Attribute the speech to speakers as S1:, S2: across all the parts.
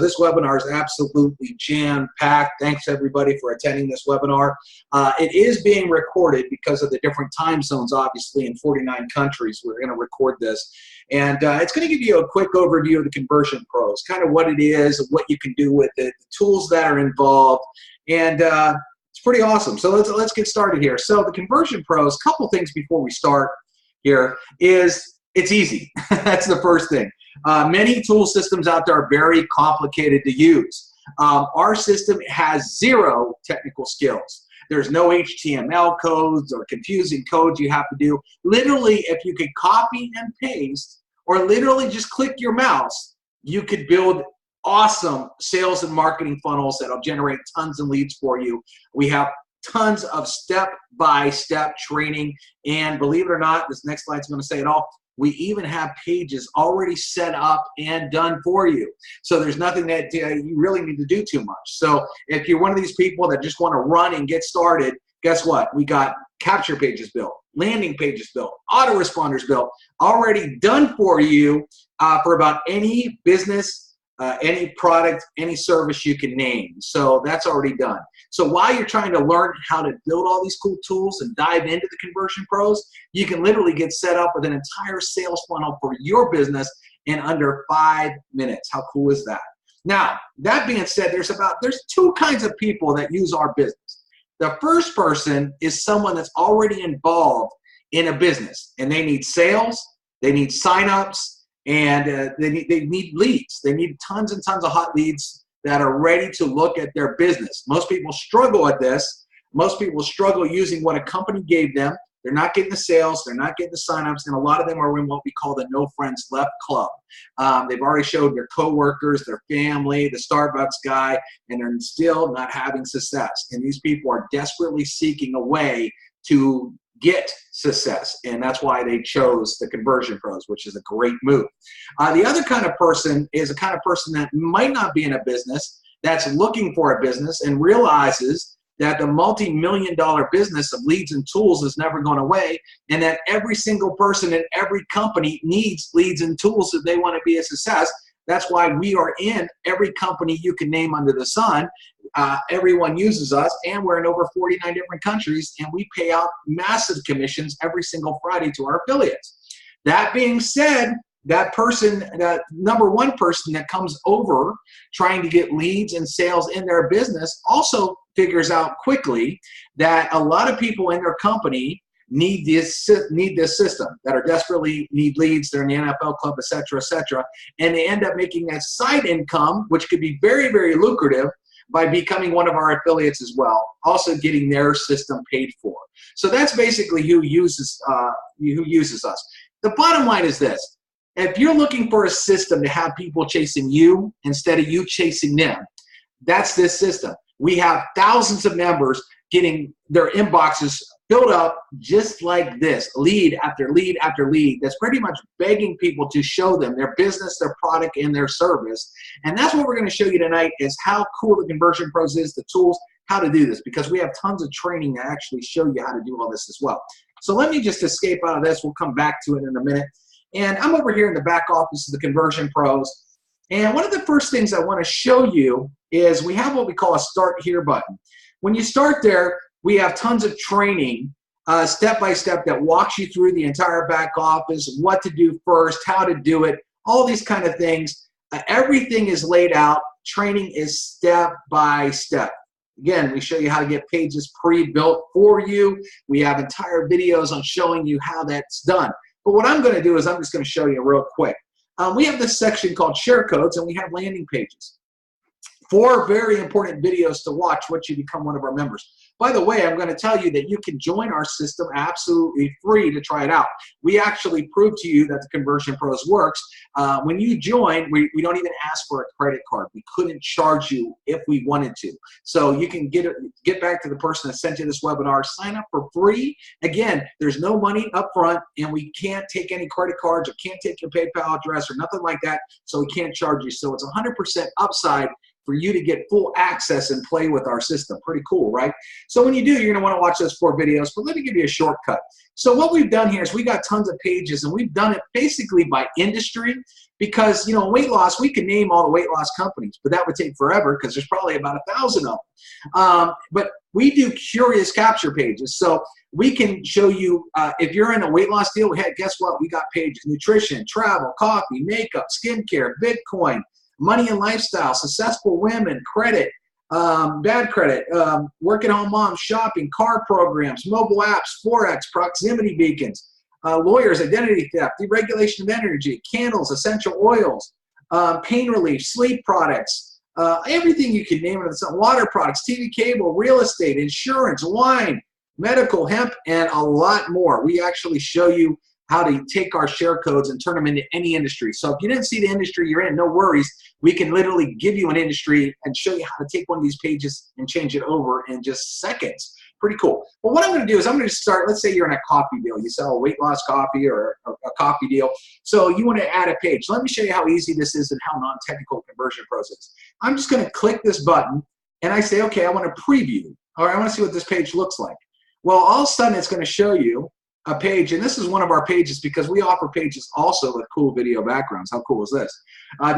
S1: This webinar is absolutely jam-packed. Thanks everybody for attending this webinar. It is being recorded because of the different time zones, obviously, in 49 countries. We're going to record this. And it's going to give you a quick overview of the Conversion Pros, kind of what it is, what you can do with it, the tools that are involved, and it's pretty awesome. So let's get started here. So the Conversion Pros, a couple things before we start here is it's easy. That's the first thing. Many tool systems out there are very complicated to use. Our system has zero technical skills. There's no HTML codes or confusing codes you have to do. Literally, if you could copy and paste or literally just click your mouse, you could build awesome sales and marketing funnels that'll generate tons of leads for you. We have tons of step-by-step training, and believe it or not, this next slide's going to say it all. We even have pages already set up and done for you. So there's nothing that you really need to do too much. So if you're one of these people that just want to run and get started, guess what? We got capture pages built, landing pages built, autoresponders built, already done for you for about any business, any product, any service you can name. So that's already done. So while you're trying to learn how to build all these cool tools and dive into the Conversion Pros, you can literally get set up with an entire sales funnel for your business in under 5 minutes. How cool is that? Now, that being said, there's two kinds of people that use our business. The first person is someone that's already involved in a business, and they need sales, they need signups, and they need leads. They need tons and tons of hot leads that are ready to look at their business. Most people struggle at this. Most people struggle using what a company gave them. They're not getting the sales. They're not getting the signups, and a lot of them are in what we call the no friends left club. They've already showed their coworkers, their family, the Starbucks guy, and they're still not having success. And these people are desperately seeking a way to get success, and that's why they chose the Conversion Pros, which is a great move. The other kind of person is a kind of person that might not be in a business, that's looking for a business and realizes that the multi-million-dollar business of leads and tools is never going away, and that every single person in every company needs leads and tools if they want to be a success. That's why we are in every company you can name under the sun. Everyone uses us, and we're in over 49 different countries, and we pay out massive commissions every single Friday to our affiliates. That being said, that person, that number one person that comes over trying to get leads and sales in their business also figures out quickly that a lot of people in their company need this system, that are desperately need leads, they're in the NFL club, etc., and they end up making that side income, which could be very, very lucrative, by becoming one of our affiliates as well, also getting their system paid for. So that's basically who uses us. The bottom line is this: if you're looking for a system to have people chasing you instead of you chasing them, that's this system. We have thousands of members getting their inboxes filled up just like this, lead after lead after lead, that's pretty much begging people to show them their business, their product, and their service. And that's what we're going to show you tonight, is how cool the Conversion Pros is, the tools, how to do this, because we have tons of training that actually show you how to do all this as well. So let me just escape out of this. We'll come back to it in a minute. And I'm over here in the back office of the Conversion Pros. And one of the first things I want to show you is we have what we call a Start Here button. When you start there, we have tons of training, step-by-step, that walks you through the entire back office, what to do first, how to do it, all these kind of things. Everything is laid out. Training is step-by-step. Again, we show you how to get pages pre-built for you. We have entire videos on showing you how that's done. But what I'm going to do is I'm just going to show you real quick. We have this section called Share Codes, and we have landing pages. 4 very important videos to watch once you become one of our members. By the way, I'm going to tell you that you can join our system absolutely free to try it out. We actually prove to you that the Conversion Pros works. When you join, we don't even ask for a credit card. We couldn't charge you if we wanted to. So you can get back to the person that sent you this webinar, sign up for free. Again, there's no money up front, and we can't take any credit cards or can't take your PayPal address or nothing like that, so we can't charge you. So it's 100% upside for you to get full access and play with our system. Pretty cool, right? So when you do, you're going to want to watch those 4 videos, but let me give you a shortcut. So what we've done here is we got tons of pages, and we've done it basically by industry because, you know, weight loss, we can name all the weight loss companies, but that would take forever because there's probably about 1,000 of them. But we do curious capture pages. So we can show you, if you're in a weight loss deal, hey, guess what? We got pages: nutrition, travel, coffee, makeup, skincare, Bitcoin, money and lifestyle, successful women, credit, bad credit, work at home moms, shopping, car programs, mobile apps, Forex, proximity beacons, lawyers, identity theft, deregulation of energy, candles, essential oils, pain relief, sleep products, everything you can name it. Water products, TV cable, real estate, insurance, wine, medical, hemp, and a lot more. We actually show you how to take our share codes and turn them into any industry. So if you didn't see the industry you're in, no worries. We can literally give you an industry and show you how to take one of these pages and change it over in just seconds. Pretty cool. Well, what I'm going to do is I'm going to start, let's say you're in a coffee deal. You sell a weight loss coffee or a coffee deal. So you want to add a page. Let me show you how easy this is and how non-technical Conversion Pros is. I'm just going to click this button and I say, okay, I want to preview, or I want to see what this page looks like. Well, all of a sudden it's going to show you a page, and this is one of our pages because we offer pages also with cool video backgrounds. How cool is this?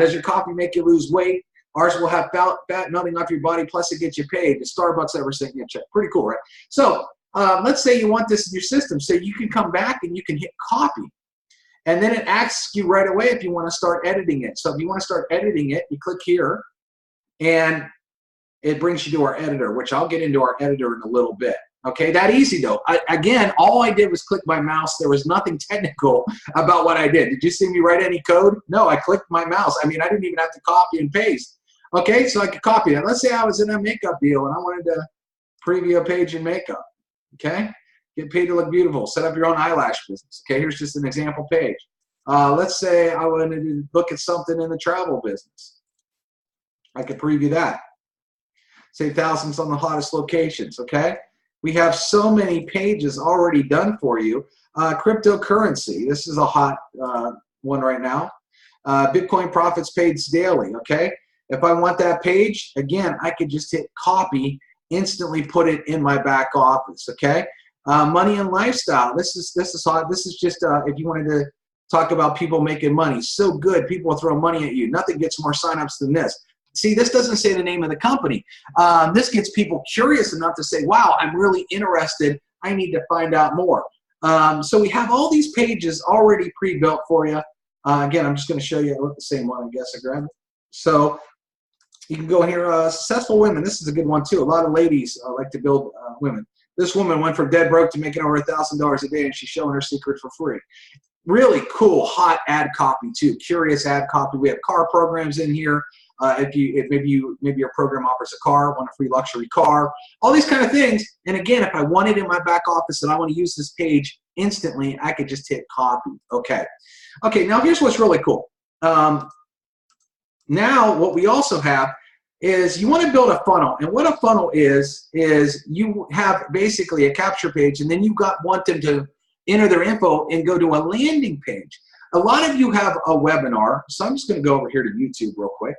S1: Does your coffee make you lose weight? Ours will have fat melting off your body, plus it gets you paid. The Starbucks ever sent you a check. Pretty cool, right? So let's say you want this in your system, so you can come back and you can hit copy. And then it asks you right away if you want to start editing it. So if you want to start editing it, you click here, and it brings you to our editor, which I'll get into our editor in a little bit. Okay, that easy though. Again, all I did was click my mouse. There was nothing technical about what I did. Did you see me write any code? No, I clicked my mouse. I mean, I didn't even have to copy and paste. Okay, so I could copy that. Let's say I was in a makeup deal and I wanted to preview a page in makeup. Okay, get paid to look beautiful. Set up your own eyelash business. Okay, here's just an example page. Let's say I wanted to look at something in the travel business. I could preview that. Save thousands on the hottest locations. Okay. We have so many pages already done for you. Cryptocurrency, this is a hot one right now. Bitcoin profits paid daily, okay? If I want that page, again, I could just hit copy, instantly put it in my back office, okay? Money and lifestyle, this is hot. This is just if you wanted to talk about people making money. So good, people will throw money at you. Nothing gets more signups than this. See, this doesn't say the name of the company. This gets people curious enough to say, wow, I'm really interested. I need to find out more. So we have all these pages already pre-built for you. Again, I'm just going to show you the same one, I guess I grabbed it. So you can go here, successful women. This is a good one too. A lot of ladies like to build women. This woman went from dead broke to making over $1,000 a day, and she's showing her secret for free. Really cool, hot ad copy too. Curious ad copy. We have car programs in here. If maybe your program offers a car, want a free luxury car, all these kind of things. And again, if I want it in my back office and I want to use this page instantly, I could just hit copy. Okay. Okay. Now here's what's really cool. Now what we also have is you want to build a funnel, and what a funnel is you have basically a capture page, and then you want them to enter their info and go to a landing page. A lot of you have a webinar, so I'm just going to go over here to YouTube real quick.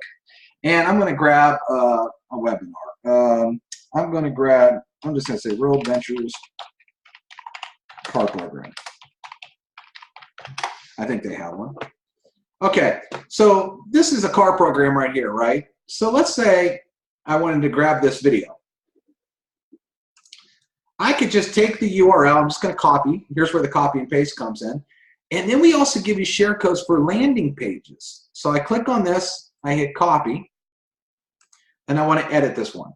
S1: And I'm going to grab a webinar. I'm just going to say World Ventures Car Program. I think they have one. Okay, so this is a car program right here, right? So let's say I wanted to grab this video. I could just take the URL. I'm just going to copy. Here's where the copy and paste comes in. And then we also give you share codes for landing pages. So I click on this, I hit copy, and I want to edit this one,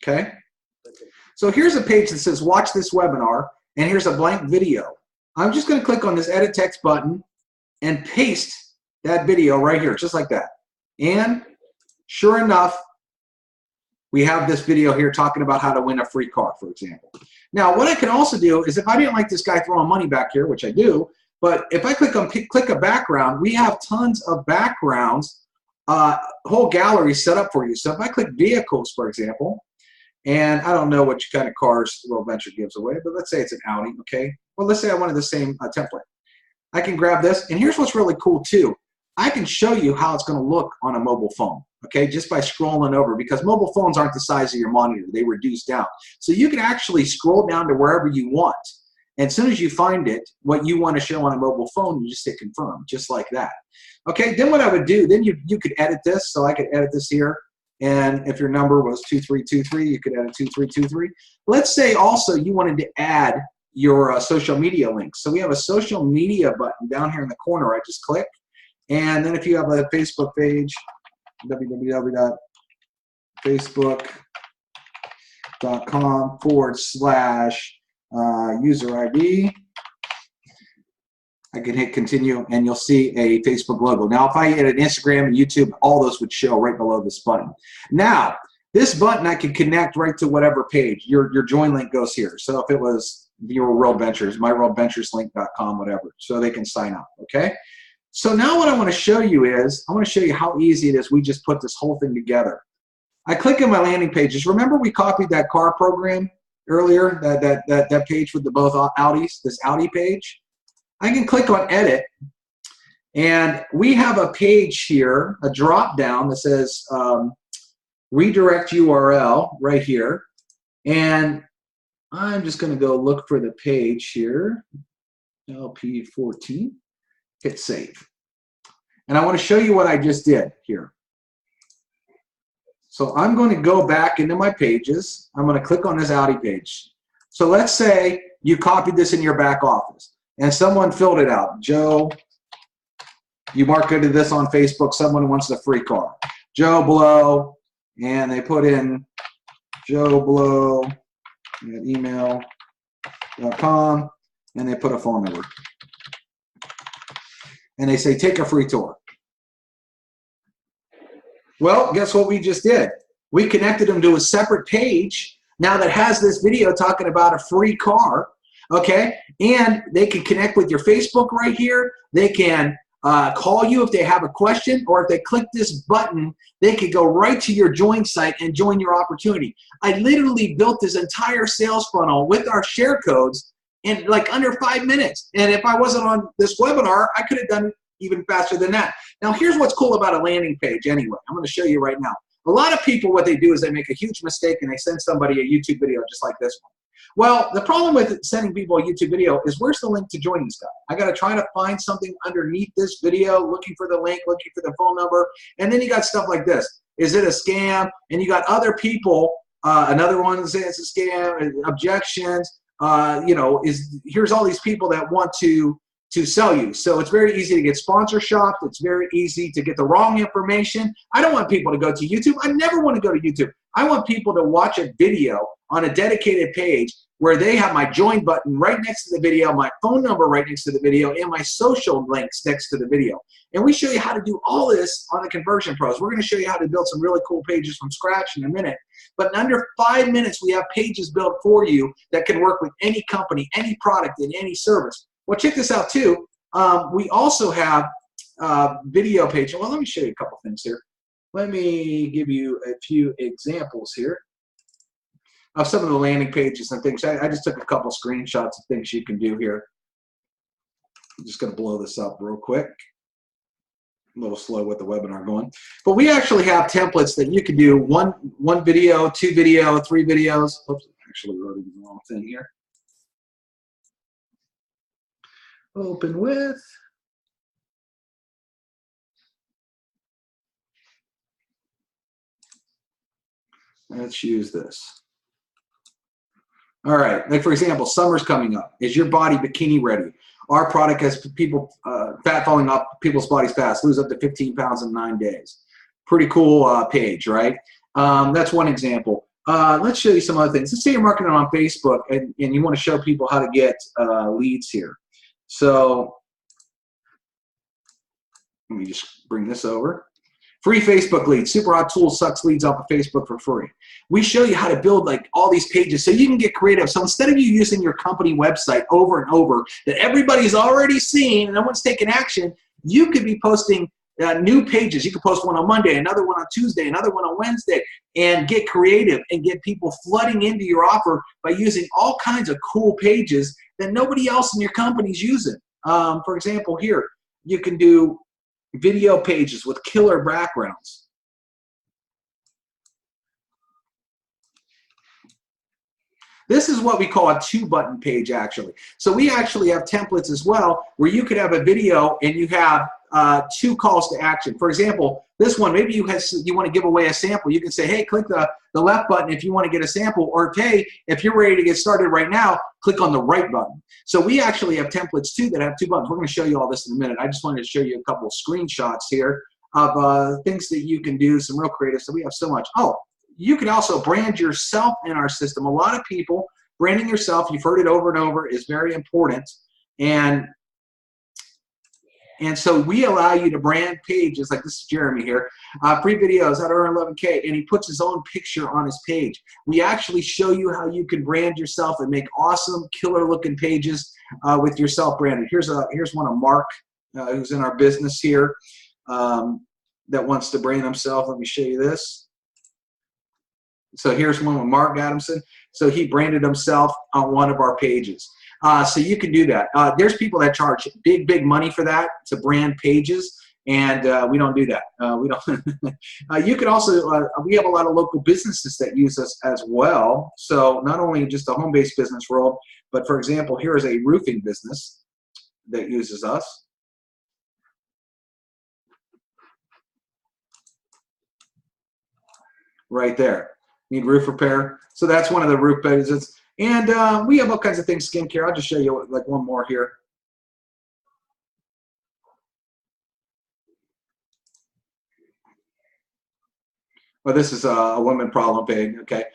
S1: okay? So here's a page that says watch this webinar, and here's a blank video. I'm just going to click on this edit text button and paste that video right here, just like that. And sure enough, we have this video here talking about how to win a free car, for example. Now, what I can also do is if I didn't like this guy throwing money back here, which I do, but if I click a background, we have tons of backgrounds, whole gallery set up for you. So if I click vehicles, for example, and I don't know which kind of cars World Venture gives away, but let's say it's an Audi, okay? Well, let's say I wanted the same template. I can grab this, and here's what's really cool too. I can show you how it's going to look on a mobile phone, okay, just by scrolling over, because mobile phones aren't the size of your monitor. They reduce down. So you can actually scroll down to wherever you want. And as soon as you find it, what you want to show on a mobile phone, you just hit confirm, just like that. Okay, then what I would do, then you could edit this. So I could edit this here. And if your number was 2323, you could edit 2323. Let's say also you wanted to add your social media links. So we have a social media button down here in the corner. I just click. And then if you have a Facebook page, www.facebook.com/user ID. I can hit continue, and you'll see a Facebook logo. Now, if I hit an Instagram and YouTube, all those would show right below this button. Now, this button I can connect right to whatever page. Your join link goes here. So if it was your World Ventures, myworldventureslink.com, whatever, so they can sign up, okay? So now what I want to show you is, I want to show you how easy it is. We just put this whole thing together. I click on my landing pages. Remember we copied that car program earlier, that page with the both Audis, this Audi page? I can click on edit, and we have a page here, a drop down that says redirect URL right here. And I'm just going to go look for the page here, LP14. Hit save. And I want to show you what I just did here. So I'm going to go back into my pages. I'm going to click on this Audi page. So let's say you copied this in your back office and someone filled it out. Joe, you marketed this on Facebook. Someone wants a free car. Joe Blow, and they put in Joe Blow at email.com, and they put a phone number. And they say, take a free tour. Well, guess what we just did? We connected them to a separate page now that has this video talking about a free car, okay? And they can connect with your Facebook right here. They can call you if they have a question, or if they click this button, they could go right to your join site and join your opportunity. I literally built this entire sales funnel with our share codes in like under 5 minutes. And if I wasn't on this webinar, I could have done it even faster than that. Now, here's what's cool about a landing page anyway. I'm going to show you right now. A lot of people, what they do is they make a huge mistake and they send somebody a YouTube video just like this one. Well, the problem with sending people a YouTube video is, where's the link to join this guy? I got to try to find something underneath this video, looking for the link, looking for the phone number. And then you got stuff like this. Is it a scam? And you got other people, another one saying it's a scam, objections. You know, here's all these people that want to sell you. So it's very easy to get sponsor shopped. It's very easy to get the wrong information. I don't want people to go to YouTube. I never want to go to YouTube. I want people to watch a video on a dedicated page where they have my join button right next to the video, my phone number right next to the video, and my social links next to the video. And we show you how to do all this on the Conversion Pros. We're going to show you how to build some really cool pages from scratch in a minute. But in under 5 minutes, we have pages built for you that can work with any company, any product, and any service. Well, check this out too. We also have video pages. Well, let me show you a couple things here. Let me give you a few examples here of some of the landing pages and things. I just took a couple screenshots of things you can do here. I'm just going to blow this up real quick. A little slow with the webinar going. But we actually have templates that you can do one video, 2 video, 3 videos. Oops, I actually wrote the wrong thing here. Open with. Let's use this. All right, like for example, summer's coming up. Is your body bikini ready? Our product has people, fat falling off people's bodies fast, lose up to 15 pounds in 9 days. Pretty cool page, right? That's one example. Let's show you some other things. Let's say you're marketing on Facebook and you want to show people how to get leads here. So let me just bring this over. Free Facebook leads. Super Hot Tool sucks leads off of Facebook for free. We show you how to build like all these pages so you can get creative. So instead of you using your company website over and over that everybody's already seen and no one's taking action, you could be posting new pages. You could post one on Monday, another one on Tuesday, another one on Wednesday, and get creative and get people flooding into your offer by using all kinds of cool pages that nobody else in your company's using. For example, here, you can do video pages with killer backgrounds. This is what we call a 2-button page, actually. So we actually have templates as well where you could have a video and you have 2 calls to action. For example, this one, maybe you want to give away a sample. You can say, hey, click the left button if you want to get a sample, or hey, if you're ready to get started right now, click on the right button. So we actually have templates too that have 2 buttons. We're going to show you all this in a minute. I just wanted to show you a couple of screenshots here of things that you can do, some real creative. So we have so much. Oh, you can also brand yourself in our system. A lot of people, branding yourself, you've heard it over and over, is very important. And so we allow you to brand pages, like this is Jeremy here, free videos how to earn 11K, and he puts his own picture on his page. We actually show you how you can brand yourself and make awesome, killer-looking pages with yourself branded. Here's one of Mark, who's in our business here, that wants to brand himself. Let me show you this. So here's one with Mark Adamson. So he branded himself on one of our pages. So you can do that. There's people that charge big money for that, to brand pages, and we don't do that. We don't. You can also, we have a lot of local businesses that use us as well. So not only just the home-based business world, but for example, here is a roofing business that uses us. Right there. Need roof repair. So that's one of the roof pages. And we have all kinds of things, skincare. I'll just show you like one more here. Well, this is a woman problem page, okay?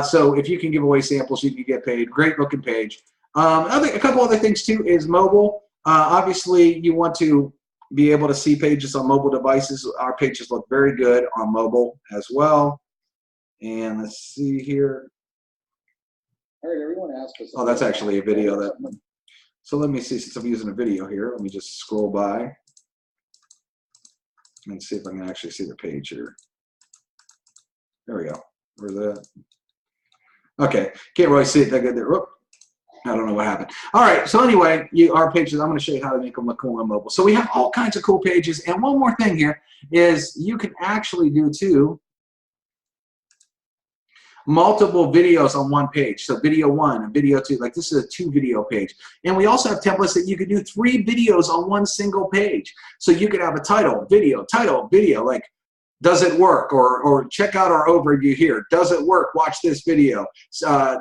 S1: So if you can give away samples, you can get paid. Great looking page. A couple other things too is mobile. Obviously, you want to be able to see pages on mobile devices. Our pages look very good on mobile as well. And let's see here.
S2: All right, everyone asked us.
S1: Oh, that's actually a video that. So let me see, since I'm using a video here, let me just scroll by and see if I can actually see the page here. There we go. Where's that? Okay, can't really see it that good there. Whoop. I don't know what happened. All right, so anyway, our pages, I'm going to show you how to make them look cool on mobile. So we have all kinds of cool pages. And one more thing here is you can actually do too multiple videos on one page. So video 1 and video 2, like this is a 2-video page. And we also have templates that you can do 3 videos on one single page. So you could have a title, video, like does it work? Or check out our overview here. Does it work? Watch this video.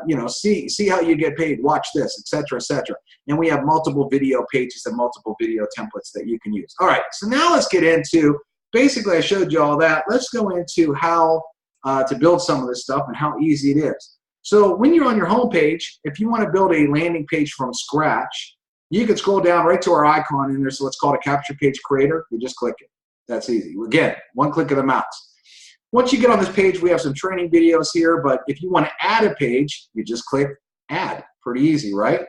S1: You know, see how you get paid. Watch this, etc., etc. And we have multiple video pages and multiple video templates that you can use. All right, so now let's get into, basically I showed you all that. Let's go into how to build some of this stuff and how easy it is. So when you're on your home page, if you want to build a landing page from scratch, you can scroll down right to our icon, and there's what's called a capture page creator. You just click it. That's easy. Again, one click of the mouse. Once you get on this page, we have some training videos here, but if you want to add a page, you just click add. Pretty easy, right?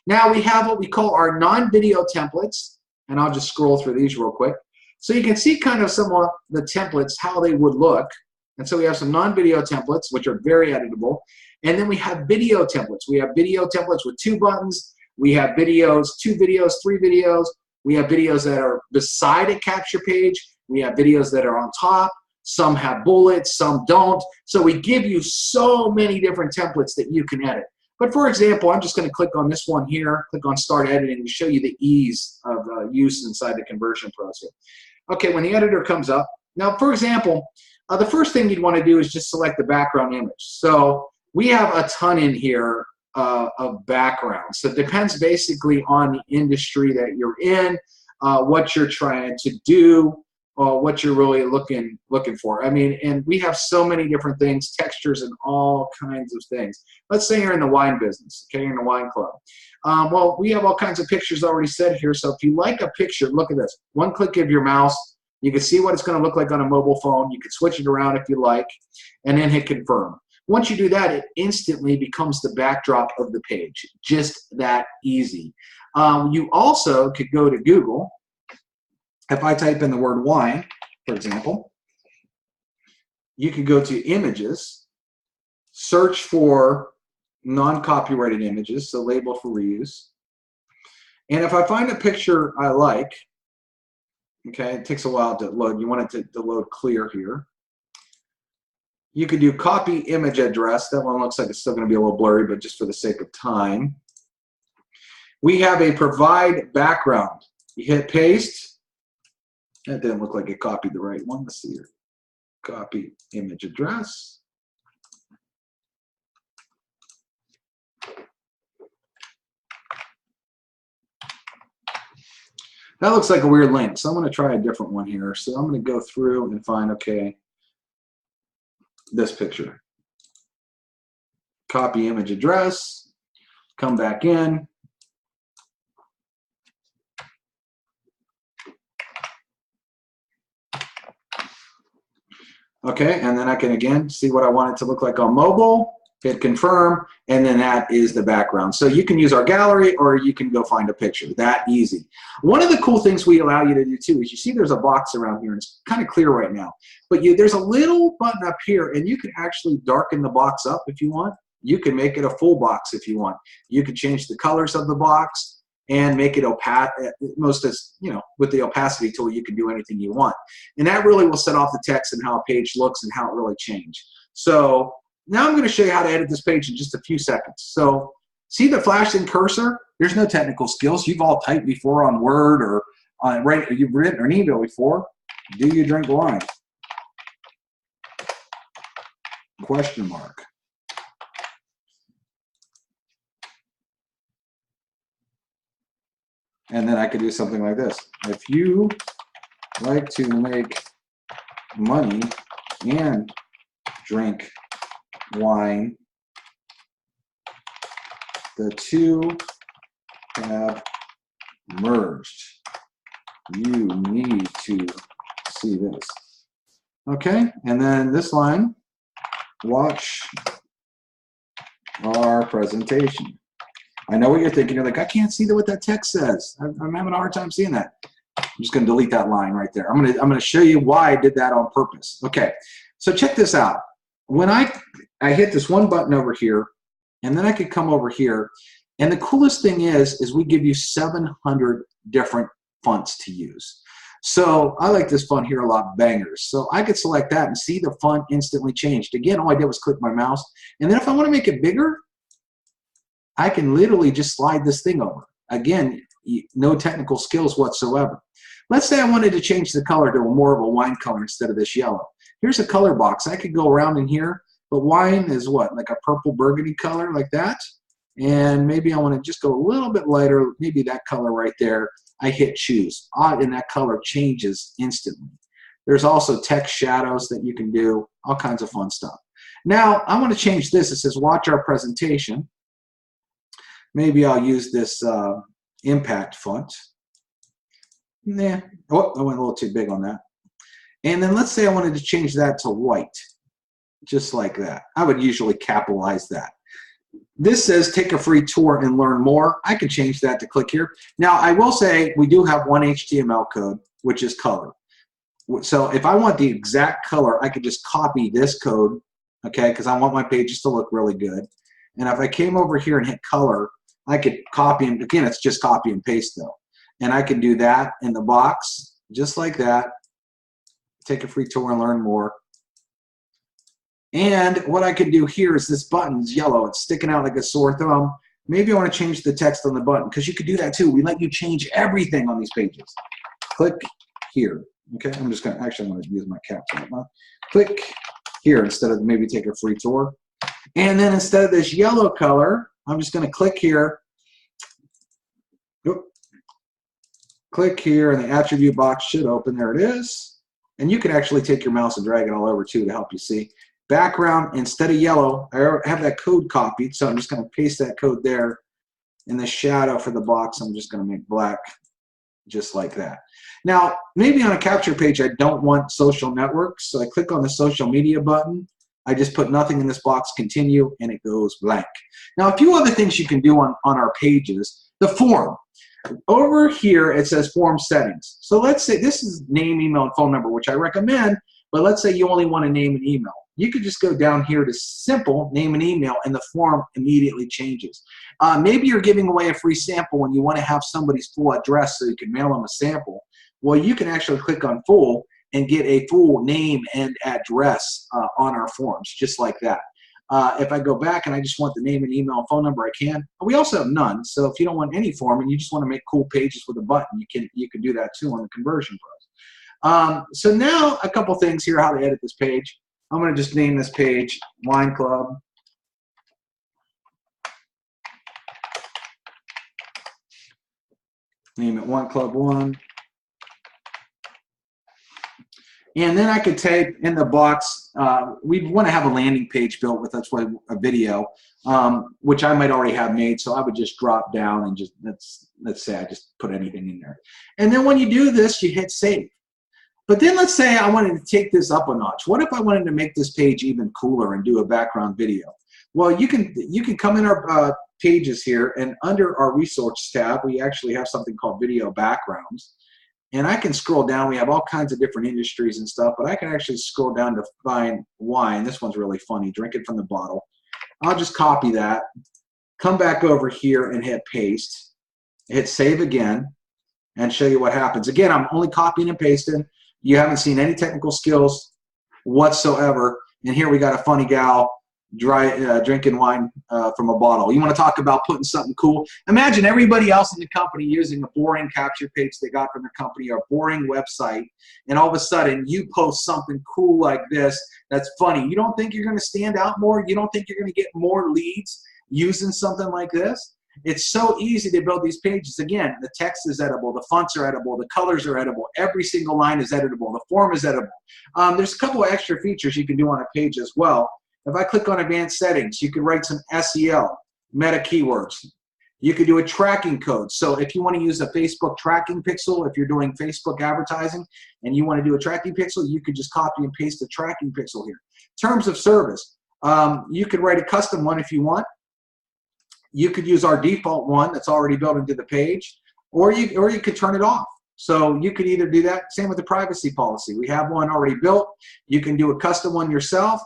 S1: Now we have what we call our non-video templates, and I'll just scroll through these real quick. So you can see kind of some of the templates, how they would look. And so we have some non-video templates, which are very editable. And then we have video templates. We have video templates with 2 buttons. We have videos, 2 videos, 3 videos. We have videos that are beside a capture page. We have videos that are on top. Some have bullets, some don't. So we give you so many different templates that you can edit. But for example, I'm just going to click on this one here, click on Start Editing to show you the ease of use inside the Conversion Pros here. Okay, when the editor comes up, now for example, the first thing you'd want to do is just select the background image. So we have a ton in here of backgrounds. So it depends basically on the industry that you're in, what you're trying to do, what you're really looking for. I mean, and we have so many different things, textures and all kinds of things. Let's say you're in the wine business, okay, you're in a wine club. Well, we have all kinds of pictures already set here. So if you like a picture, look at this. One click of your mouse, you can see what it's going to look like on a mobile phone. You can switch it around if you like, and then hit confirm. Once you do that, it instantly becomes the backdrop of the page. Just that easy. You also could go to Google. If I type in the word wine, for example, you could go to images, search for non-copyrighted images, so labeled for reuse. And if I find a picture I like, okay, it takes a while to load. You want it to load clear here. You could do copy image address. That one looks like it's still going to be a little blurry, but just for the sake of time. We have a provide background. You hit paste. That didn't look like it copied the right one. Let's see here. Copy image address. That looks like a weird link, so I'm going to try a different one here. So I'm going to go through and find, okay, this picture. Copy image address, come back in. Okay, and then I can again see what I want it to look like on mobile, hit confirm, and then that is the background. So you can use our gallery or you can go find a picture. That easy. One of the cool things we allow you to do too is you see there's a box around here and it's kind of clear right now, but there's a little button up here and you can actually darken the box up if you want. You can make it a full box if you want. You can change the colors of the box and make it opaque. With the opacity tool, you can do anything you want. And that really will set off the text and how a page looks and how it really changed. So now I'm going to show you how to edit this page in just a few seconds. So see the flashing cursor? There's no technical skills. You've all typed before on Word or you've written an email before. Do you drink wine? Question mark. And then I could do something like this. If you like to make money and drink wine, the two have merged. You need to see this. Okay, and then this line, watch our presentation. I know what you're thinking. You're like, I can't see what that text says. I'm having a hard time seeing that. I'm just going to delete that line right there. I'm going to show you why I did that on purpose. Okay, so check this out. When I hit this one button over here, and then I could come over here, and the coolest thing is we give you 700 different fonts to use. So I like this font here a lot, Bangers. So I could select that and see the font instantly changed. Again, all I did was click my mouse, and then if I want to make it bigger, I can literally just slide this thing over. Again, no technical skills whatsoever. Let's say I wanted to change the color to more of a wine color instead of this yellow. Here's a color box. I could go around in here, but wine is what? Like a purple burgundy color like that. And maybe I want to just go a little bit lighter, maybe that color right there. I hit choose. And that color changes instantly. There's also text shadows that you can do, all kinds of fun stuff. Now, I want to change this. It says watch our presentation. Maybe I'll use this impact font. Nah, oh, I went a little too big on that. And then let's say I wanted to change that to white, just like that. I would usually capitalize that. This says take a free tour and learn more. I can change that to click here. Now, I will say we do have one HTML code, which is color. So if I want the exact color, I could just copy this code, okay, because I want my pages to look really good. And if I came over here and hit color, I could copy, and again, it's just copy and paste though. And I can do that in the box, just like that. Take a free tour and learn more. And what I can do here is this button's yellow. It's sticking out like a sore thumb. Maybe I want to change the text on the button, because you could do that too. We let you change everything on these pages. Click here. Okay, I'm just going to, actually I'm going to use my caps lock. Click here instead of maybe take a free tour. And then instead of this yellow color, I'm just going to click here. Oop. Click here, and the attribute box should open. There it is. And you can actually take your mouse and drag it all over too to help you see. Background, instead of yellow, I have that code copied, so I'm just going to paste that code there. And the shadow for the box, I'm just going to make black, just like that. Now, maybe on a capture page, I don't want social networks, so I click on the social media button. I just put nothing in this box, continue, and it goes blank. Now, a few other things you can do on our pages. The form. Over here, it says form settings. So let's say this is name, email, and phone number, which I recommend, but let's say you only want to name an email. You could just go down here to simple, name an email, and the form immediately changes. Maybe you're giving away a free sample and you want to have somebody's full address so you can mail them a sample. Well, you can actually click on full, and get a full name and address on our forms, just like that. If I go back and I just want the name and email and phone number, I can. We also have none. So if you don't want any form and you just want to make cool pages with a button, you can do that too on the Conversion Pros. So now a couple things here how to edit this page. I'm going to just name this page Wine Club. Name it Wine Club 1. And then I could type in the box, we want to have a landing page built with, that's why a video, which I might already have made. So I would just drop down and just, let's say I just put anything in there. And then when you do this, you hit save. But then let's say I wanted to take this up a notch. What if I wanted to make this page even cooler and do a background video? Well, you can come in our pages here, and under our resource tab, we actually have something called video backgrounds. And I can scroll down. We have all kinds of different industries and stuff, but I can actually scroll down to find wine. This one's really funny. Drink it from the bottle. I'll just copy that, come back over here and hit paste, hit save again, and show you what happens. Again, I'm only copying and pasting. You haven't seen any technical skills whatsoever. And here we got a funny gal drinking wine from a bottle. You want to talk about putting something cool? Imagine everybody else in the company using a boring capture page they got from their company or a boring website, and all of a sudden you post something cool like this that's funny. You don't think you're going to stand out more? You don't think you're going to get more leads using something like this? It's so easy to build these pages. Again, the text is editable, the fonts are editable, the colors are editable, every single line is editable, the form is editable. There's a couple of extra features you can do on a page as well. If I click on advanced settings, you can write some SEO, meta keywords. You could do a tracking code. So if you want to use a Facebook tracking pixel, if you're doing Facebook advertising and you want to do a tracking pixel, you could just copy and paste the tracking pixel here. Terms of service, you could write a custom one if you want. You could use our default one that's already built into the page, or you could turn it off. So you could either do that. Same with the privacy policy. We have one already built. You can do a custom one yourself,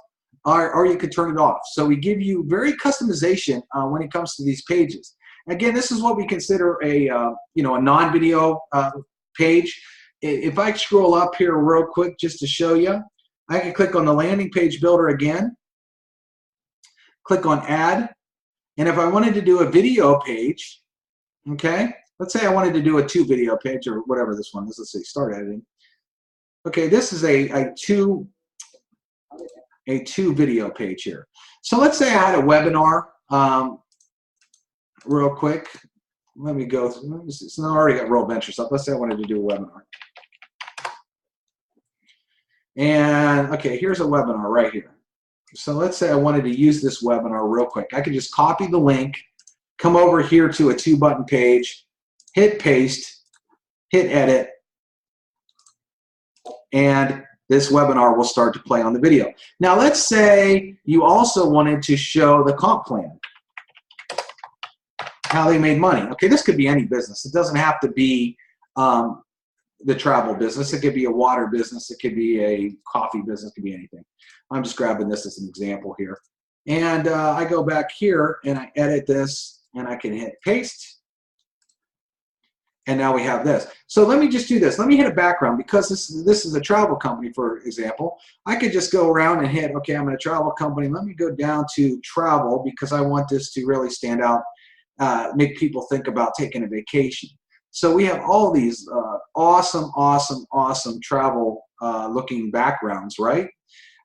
S1: or you could turn it off. So we give you very customization when it comes to these pages. Again, this is what we consider a a non-video page. If I scroll up here real quick just to show you, I can click on the landing page builder again, click on add, and if I wanted to do a video page, okay, let's say I wanted to do a 2 video page or whatever this one is. Let's see, start editing. Okay, this is a two video page here. So let's say I had a webinar real quick. Let me go through. So I already got Roll Ventures up. Let's say I wanted to do a webinar. And okay, here's a webinar right here. So let's say I wanted to use this webinar real quick. I could just copy the link, come over here to a 2-button page, hit paste, hit edit, and this webinar will start to play on the video. Now let's say you also wanted to show the comp plan, how they made money. Okay, this could be any business. It doesn't have to be the travel business. It could be a water business. It could be a coffee business. It could be anything. I'm just grabbing this as an example here. And I go back here and I edit this and I can hit paste. And now we have this. So let me just do this. Let me hit a background because this is a travel company, for example. I could just go around and hit, okay, I'm in a travel company. Let me go down to travel because I want this to really stand out, make people think about taking a vacation. So we have all these awesome travel looking backgrounds, right?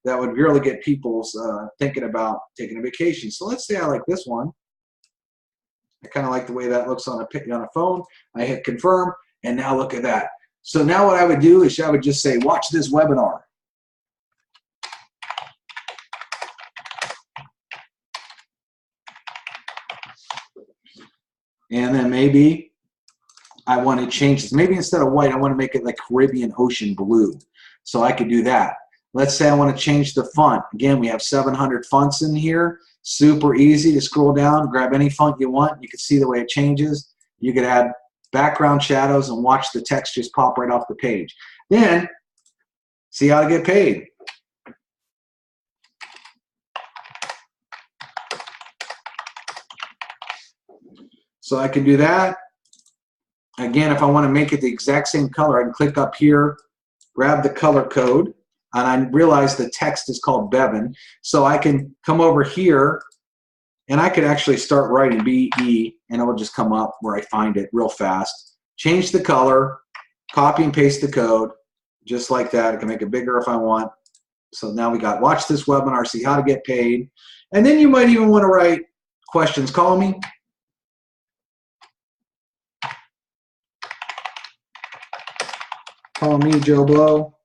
S1: That would really get people thinking about taking a vacation. So let's say I like this one. I kind of like the way that looks on a phone. I hit confirm, and now look at that. So now what I would do is I would just say, watch this webinar. And then maybe I want to change this. Maybe instead of white, I want to make it like Caribbean Ocean blue. So I could do that. Let's say I want to change the font. Again, we have 700 fonts in here. Super easy to scroll down, grab any font you want. You can see the way it changes. You could add background shadows and watch the text just pop right off the page. Then, see how to get paid. So I can do that. Again, if I want to make it the exact same color, I can click up here grab the color code, and I realize the text is called Bevan. So I can come over here, and I could actually start writing BE, and it will just come up where I find it real fast. Change the color, copy and paste the code, just like that. I can make it bigger if I want. So now we got watch this webinar, see how to get paid. And then you might even want to write questions. Call me. Call me Joe Blow.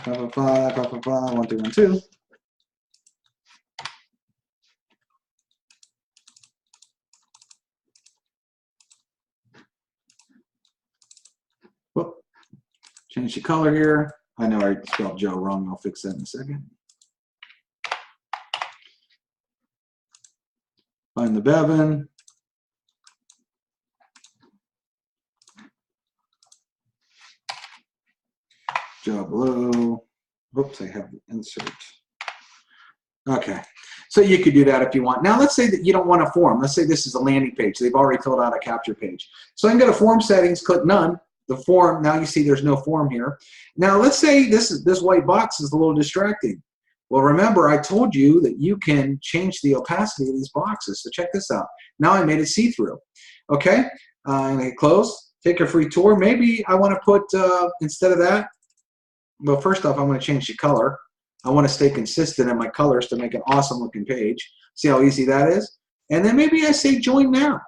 S1: 555-555-1312. Whoop. Change the color here. I know I spelled Joe wrong. I'll fix that in a second. Find the Bevan. Joe Blue. Oops, I have the insert. Okay, so you could do that if you want. Now let's say that you don't want a form. Let's say this is a landing page. They've already filled out a capture page. So I can go to form settings, click none. The form, now you see there's no form here. Now let's say this white box is a little distracting. Well, remember I told you that you can change the opacity of these boxes. So check this out. Now I made it see-through. Okay, I'm gonna hit close. Take a free tour. Maybe I want to put instead of that. Well, first off, I'm going to change the color. I want to stay consistent in my colors to make an awesome looking page. See how easy that is? And then maybe I say join now.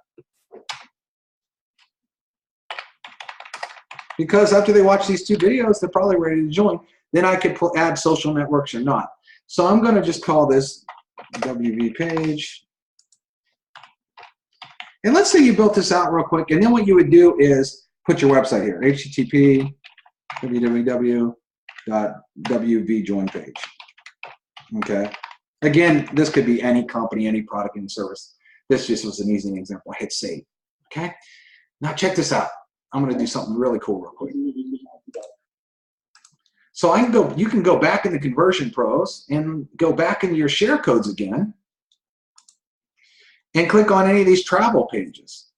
S1: Because after they watch these 2 videos, they're probably ready to join. Then I could add social networks or not. So I'm going to just call this WV page. And let's say you built this out real quick. And then what you would do is put your website here. HTTP www.wv join page. Okay. Again, this could be any company, any product and service. This just was an easy example. I hit save. Okay. Now check this out. I'm going to do something really cool real quick. So I can go. You can go back in the Conversion Pros and go back into your share codes again, and click on any of these travel pages.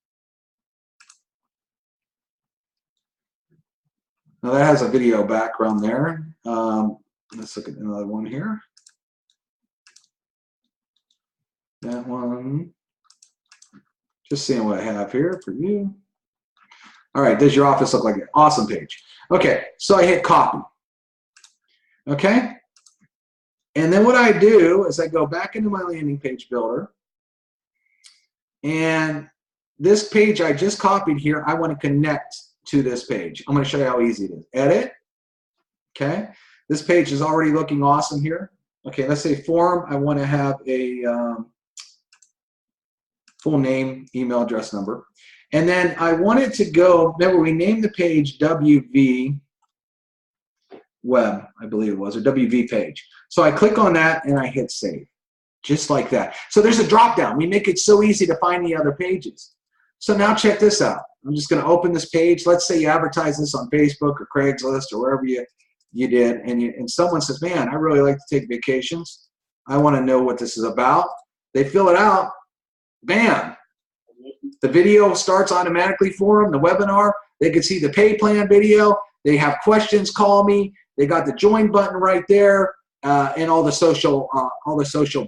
S1: Now that has a video background there. Let's look at another one here. That one. Just seeing what I have here for you. All right, does your office look like an awesome page? Okay, so I hit copy. Okay, and then what I do is I go back into my landing page builder, and this page I just copied here, I want to connect to this page. I'm going to show you how easy it is. Edit. Okay, this page is already looking awesome here. Okay, let's say form. I want to have a full name, email address, number. And then I want it to go, remember we named the page WV Web, I believe it was, or WV page. So I click on that and I hit save, just like that. So there's a drop down. We make it so easy to find the other pages. So now check this out. I'm just going to open this page. Let's say you advertise this on Facebook or Craigslist or wherever you did, and someone says, man, I really like to take vacations. I want to know what this is about. They fill it out. Bam. The video starts automatically for them, the webinar. They can see the pay plan video. They have questions, call me. They got the join button right there, and all the social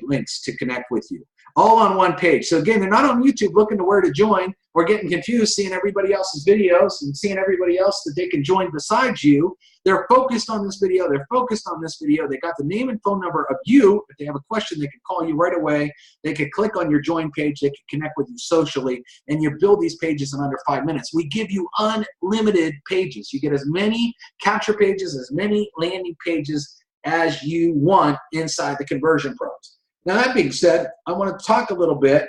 S1: links to connect with you, all on one page. So again, they're not on YouTube looking to where to join or getting confused seeing everybody else's videos and seeing everybody else that they can join besides you. They're focused on this video. They're focused on this video. They got the name and phone number of you. If they have a question, they can call you right away. They can click on your join page. They can connect with you socially, and you build these pages in under 5 minutes. We give you unlimited pages. You get as many capture pages, as many landing pages as you want inside the Conversion Pros. Now, that being said, I want to talk a little bit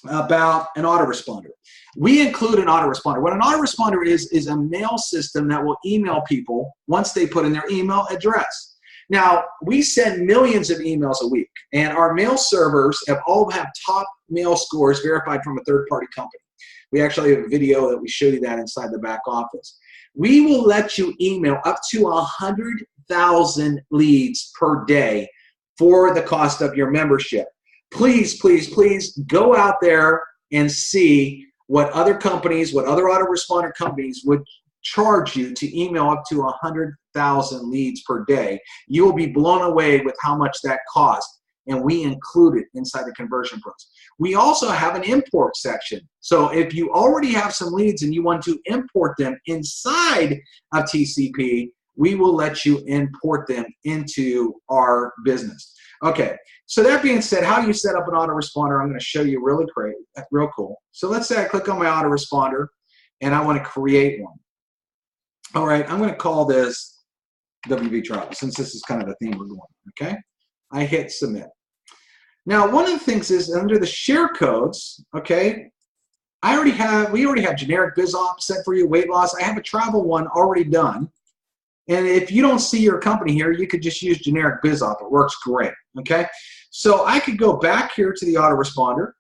S1: about an autoresponder. We include an autoresponder. What an autoresponder is a mail system that will email people once they put in their email address. Now, we send millions of emails a week, and our mail servers all have top mail scores verified from a third-party company. We actually have a video that we show you that inside the back office. We will let you email up to 100,000 leads per day for the cost of your membership. Please, please, please go out there and see what other companies, what other autoresponder companies would charge you to email up to 100,000 leads per day. You will be blown away with how much that costs, and we include it inside the Conversion Pros. We also have an import section. So if you already have some leads and you want to import them inside of TCP, we will let you import them into our business. Okay, so that being said, how do you set up an autoresponder? I'm going to show you really great, real cool. So let's say I click on my autoresponder and I want to create one. All right, I'm going to call this WB Travel since this is kind of the theme we're going. Okay, I hit submit. Now, one of the things is under the share codes. Okay, we already have generic biz op set for you, weight loss. I have a travel one already done. And if you don't see your company here, you could just use generic biz op. It works great. Okay, so I could go back here to the autoresponder.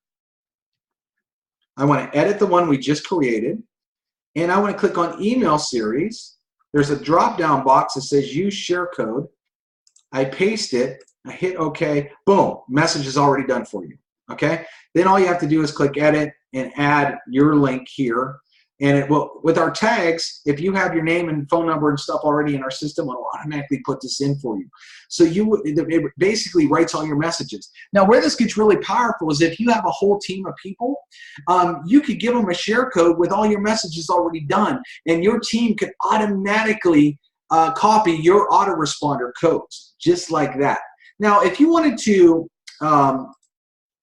S1: I want to edit the one we just created. And I want to click on email series. There's a drop-down box that says use share code. I paste it. I hit OK. Boom. Message is already done for you. Okay. Then all you have to do is click edit and add your link here. And it will, with our tags, if you have your name and phone number and stuff already in our system, it will automatically put this in for you. So it basically writes all your messages. Now, where this gets really powerful is if you have a whole team of people, you could give them a share code with all your messages already done, and your team could automatically copy your autoresponder codes, just like that. Now, if you wanted to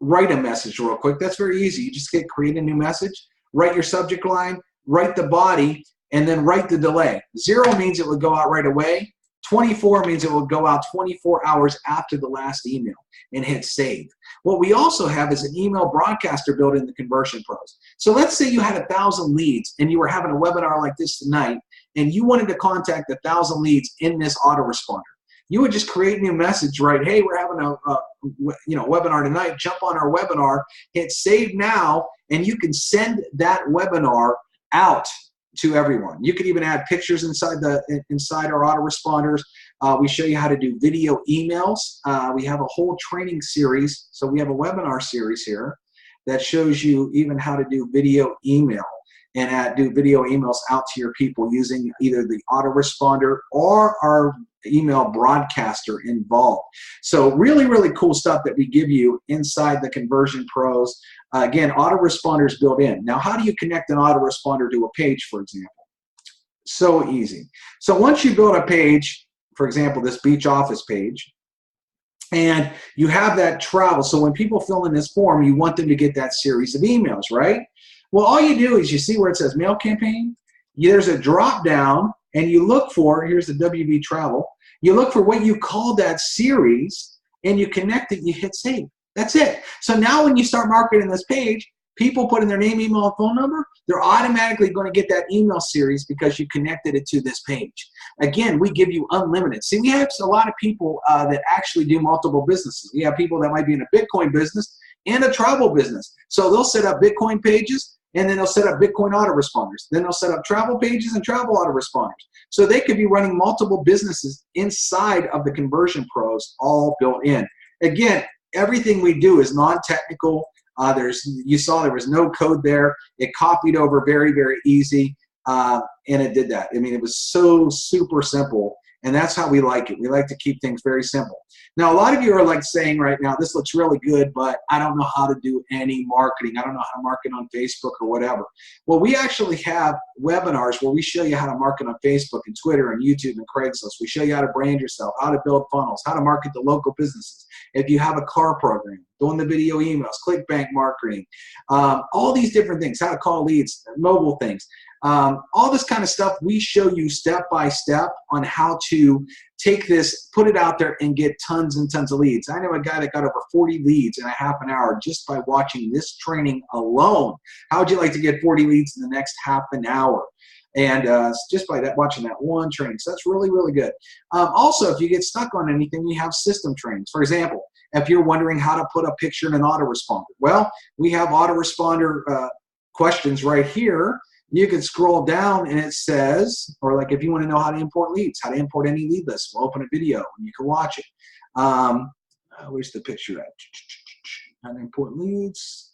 S1: write a message real quick, that's very easy. You just create a new message. Write your subject line, write the body, and then write the delay. 0 means it would go out right away. 24 means it will go out 24 hours after the last email, and hit save. What we also have is an email broadcaster built in the Conversion Pros. So let's say you had 1,000 leads and you were having a webinar like this tonight, and you wanted to contact 1,000 leads in this autoresponder. You would just create a new message, right? Hey, we're having a webinar tonight. Jump on our webinar, hit save now, and you can send that webinar out to everyone. You could even add pictures inside our autoresponders. We show you how to do video emails. We have a whole training series. So we have a webinar series here that shows you even how to do video email and do video emails out to your people using either the autoresponder or our email broadcaster involved. So really, really cool stuff that we give you inside the Conversion Pros. Again, autoresponders built in. Now, how do you connect an autoresponder to a page, for example? So easy. So once you build a page, for example, this beach office page, and you have that travel, so when people fill in this form, you want them to get that series of emails, right? Well, all you do is you see where it says mail campaign. There's a drop down, and you look for, here's the WB Travel, you look for what you call that series, and you connect it, you hit save. That's it. So now when you start marketing this page, people put in their name, email, and phone number, they're automatically going to get that email series because you connected it to this page. Again, we give you unlimited. See, we have a lot of people that actually do multiple businesses. We have people that might be in a Bitcoin business and a travel business. So they'll set up Bitcoin pages, and then they'll set up Bitcoin autoresponders. Then they'll set up travel pages and travel autoresponders. So they could be running multiple businesses inside of the Conversion Pros, all built in. Again, everything we do is non-technical. You saw there was no code there. It copied over very, very easy, and it did that. I mean, it was so super simple, and that's how we like it. We like to keep things very simple. Now, a lot of you are like saying right now, this looks really good, but I don't know how to do any marketing. I don't know how to market on Facebook or whatever. Well, we actually have webinars where we show you how to market on Facebook and Twitter and YouTube and Craigslist. We show you how to brand yourself, how to build funnels, how to market to local businesses. If you have a car program, doing the video emails, ClickBank marketing, all these different things, how to call leads, mobile things. All this kind of stuff, we show you step by step on how to take this, put it out there, and get tons and tons of leads. I know a guy that got over 40 leads in a half an hour just by watching this training alone. How would you like to get 40 leads in the next half an hour? And just by that, watching that one training. So that's really, really good. Also, if you get stuck on anything, we have system trainings. For example, if you're wondering how to put a picture in an autoresponder, well, we have autoresponder questions right here. You can scroll down and it says, or like if you want to know how to import leads, how to import any lead list, we'll open a video and you can watch it. Where's the picture at? How to import leads.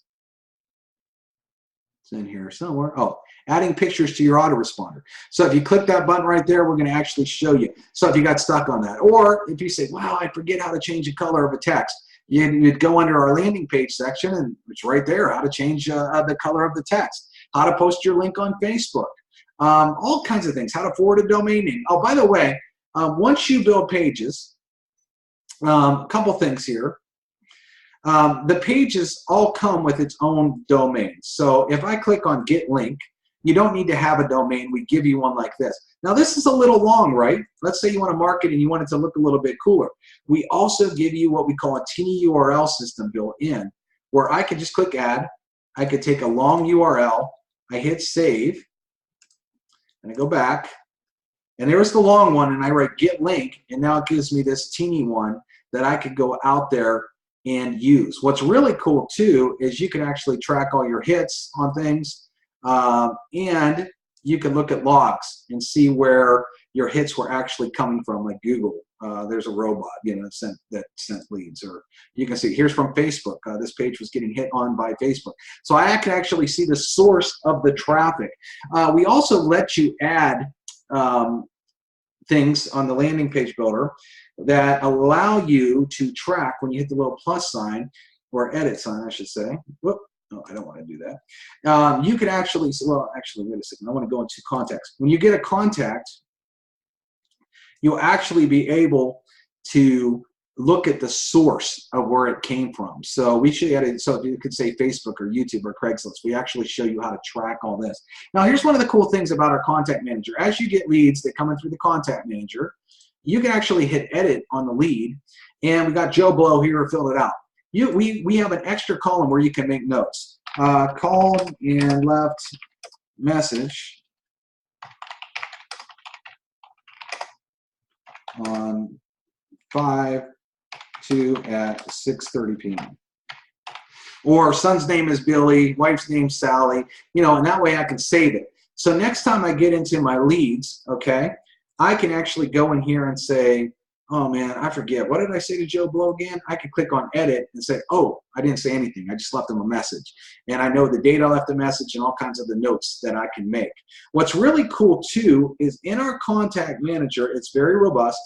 S1: It's in here somewhere. Oh, adding pictures to your autoresponder. So if you click that button right there, we're going to actually show you. So if you got stuck on that, or if you say, wow, I forget how to change the color of a text, you'd go under our landing page section, and it's right there, how to change the color of the text, how to post your link on Facebook, all kinds of things, how to forward a domain name. Oh, by the way, once you build pages, a couple things here. The pages all come with its own domain. So if I click on Get Link, you don't need to have a domain. We give you one like this. Now this is a little long, right? Let's say you want to market and you want it to look a little bit cooler. We also give you what we call a tiny URL system built in, where I could just click Add. I could take a long URL. I hit Save, and I go back, and there's the long one, and I write Get Link, and now it gives me this teeny one that I could go out there and use. What's really cool too is you can actually track all your hits on things, and you can look at logs and see where your hits were actually coming from, like Google. There's a robot, that sent leads. Or you can see here's from Facebook. This page was getting hit on by Facebook. So I can actually see the source of the traffic. We also let you add things on the landing page builder that allow you to track when you hit the little plus sign, or edit sign, I should say. Whoop. No, I don't want to do that. You can actually, well, actually, wait a second. I want to go into contacts. When you get a contact, you'll actually be able to look at the source of where it came from. So we show you, so you could say Facebook or YouTube or Craigslist. We actually show you how to track all this. Now, here's one of the cool things about our contact manager. As you get leads that come in through the contact manager, you can actually hit edit on the lead, and we got Joe Blow here to fill it out. We have an extra column where you can make notes. Called and left message on 5/2 at 6:30 p.m. Or son's name is Billy, wife's name's Sally, and that way I can save it. So next time I get into my leads, okay, I can actually go in here and say, oh man, I forget. What did I say to Joe Blow again? I can click on edit and say, oh, I didn't say anything. I just left him a message. And I know the date I left the message and all kinds of the notes that I can make. What's really cool too is in our contact manager, it's very robust.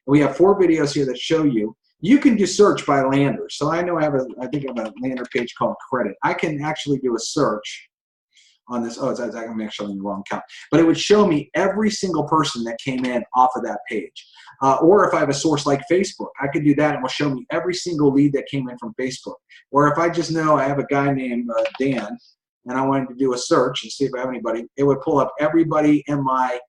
S1: We have 4 videos here that show you. You can do search by lander. So I know I think I have a lander page called credit. I can actually do a search on this. Oh, I'm actually in the wrong count. But it would show me every single person that came in off of that page. Or if I have a source like Facebook, I could do that and it will show me every single lead that came in from Facebook. Or if I just know I have a guy named Dan and I wanted to do a search and see if I have anybody, it would pull up everybody in my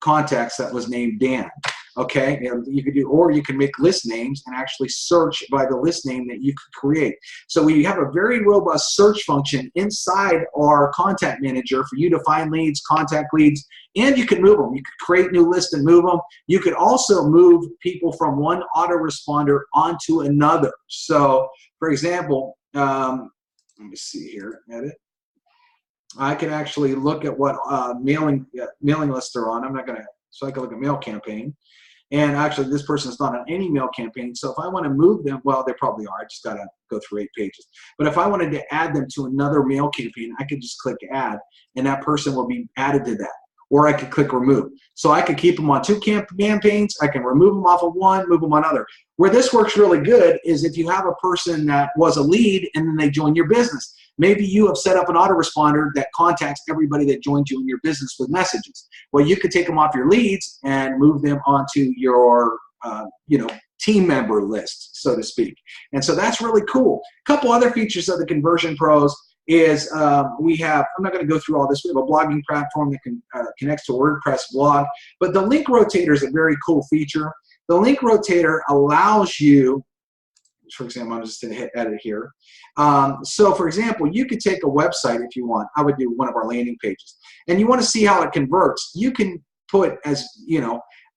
S1: contacts that was named Dan. Okay, you could do, or you can make list names and actually search by the list name that you could create. So we have a very robust search function inside our contact manager for you to find leads, contact leads, and you can move them. You could create new lists and move them. You could also move people from one autoresponder onto another. So, for example, let me see here, edit. I can actually look at what mailing lists they're on. I'm not going to, so I can look at mail campaign. And actually, this person's not on any mail campaign. So if I want to move them, well, they probably are. I just got to go through 8 pages. But if I wanted to add them to another mail campaign, I could just click add, and that person will be added to that. Or I could click remove. So I could keep them on 2 campaigns. I can remove them off of one, move them on other. Where this works really good is if you have a person that was a lead and then they join your business. Maybe you have set up an autoresponder that contacts everybody that joined you in your business with messages. Well, you could take them off your leads and move them onto your team member list, so to speak. And so that's really cool. A couple other features of the Conversion Pros is we have, I'm not going to go through all this, we have a blogging platform that connects to a WordPress blog, but the link rotator is a very cool feature. The link rotator allows you, for example, I'm just going to hit edit here. So for example, you could take a website if you want. I would do one of our landing pages. And you want to see how it converts. You can put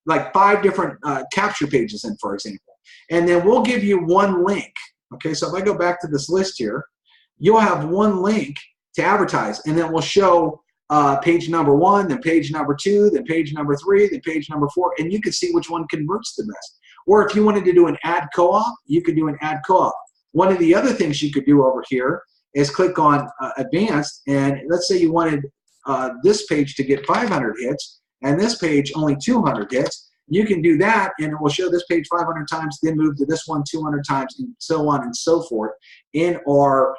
S1: like 5 different capture pages in, for example. And then we'll give you one link. Okay, so if I go back to this list here, you'll have one link to advertise. And then we'll show page number 1, then page number 2, then page number 3, then page number 4. And you can see which one converts the best. Or if you wanted to do an ad co-op, you could do an ad co-op. One of the other things you could do over here is click on advanced, and let's say you wanted this page to get 500 hits and this page only 200 hits. You can do that, and it will show this page 500 times, then move to this one 200 times, and so on and so forth in our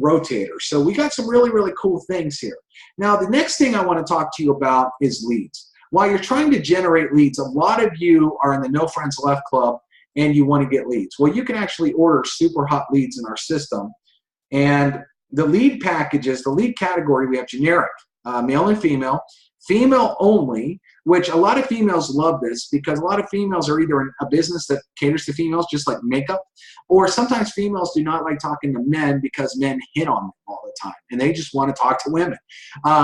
S1: rotator. So we got some really, really cool things here. Now, the next thing I want to talk to you about is leads. While you're trying to generate leads, a lot of you are in the No Friends Left Club and you want to get leads. Well, you can actually order super hot leads in our system. And the lead packages, the lead category, we have generic, male and female, female only, which a lot of females love this because a lot of females are either in a business that caters to females, just like makeup, or sometimes females do not like talking to men because men hit on them all the time and they just want to talk to women.